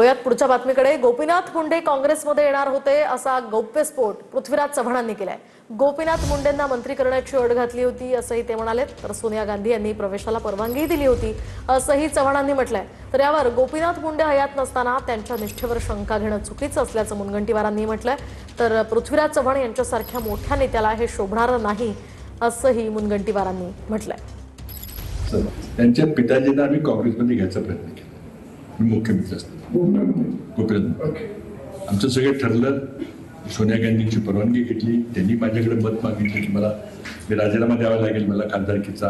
वळूयात पुढच्या बातमीकडे. गोपीनाथ मुंडे काँग्रेसमध्ये येणार होते असा गौप्यस्फोट पृथ्वीराज चव्हाणांनी केलाय. गोपीनाथ मुंडेंना मंत्री करण्याची अट घातली होती असंही ते म्हणाले. तर सोनिया गांधी यांनी प्रवेशाला परवानगी दिली होती असंही चव्हाणांनी म्हटलंय. तर यावर गोपीनाथ मुंडे हयात नसताना त्यांच्या निष्ठेवर शंका घेणं चुकीचं असल्याचं मुनगंटीवारांनी म्हटलंय. तर पृथ्वीराज चव्हाण यांच्यासारख्या मोठ्या नेत्याला हे शोभणार नाही असंही मुनगंटीवारांनी म्हटलंय. त्यांच्या पिताजींना आम्ही काँग्रेसमध्ये घ्यायचा प्रयत्न केला. मी मुख्यमंत्री असताना आमचं सगळं ठरलं. सोनिया गांधींची परवानगी घेतली. त्यांनी माझ्याकडे मत मागितलं की मला राजीनामा द्यावा लागेल, मला खासदारकीचा,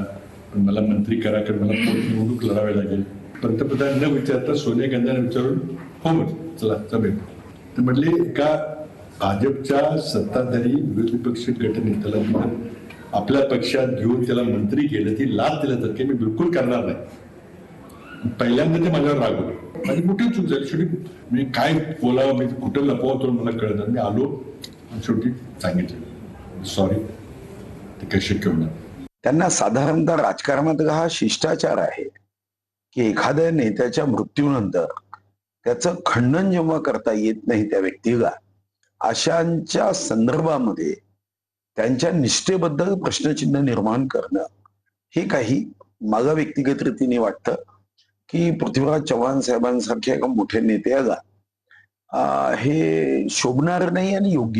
पण मला मंत्री करा, कारण मला निवडणूक लढावी लागेल. पंतप्रधान न विचारता सोनिया गांधींना विचारून हो म्हटलं चला जमेल. तर म्हटले एका भाजपच्या सत्ताधारी विरोधी पक्ष गटनेत्याला आपल्या पक्षात घेऊन त्याला मंत्री केलं, ती लाच दिल्यासारखे मी बिलकुल करणार नाही. पहिल्यांदा ते माझ्यावर रागवले. माझी मोठी चूक झाली. शेवटी मी काय बोलावं, मी कुठं लपवतो मला कळत नाही. मी आलो आणि शेवटी सांगितलं सॉरी, ते काही शक्य होणार. त्यांना साधारणतः राजकारणात हा शिष्टाचार आहे की एखाद्या नेत्याच्या मृत्यूनंतर त्याचं खंडन जेव्हा करता येत नाही त्या व्यक्तीला, अशांच्या संदर्भामध्ये त्यांच्या निष्ठेबद्दल प्रश्नचिन्ह निर्माण करणं हे काही माझा व्यक्तिगत रीतीने वाटतं की पृथ्वीराज चव्हाण साहेबांसारख्या एका मोठ्या नेत्याला हे शोभणार नाही आणि योग्य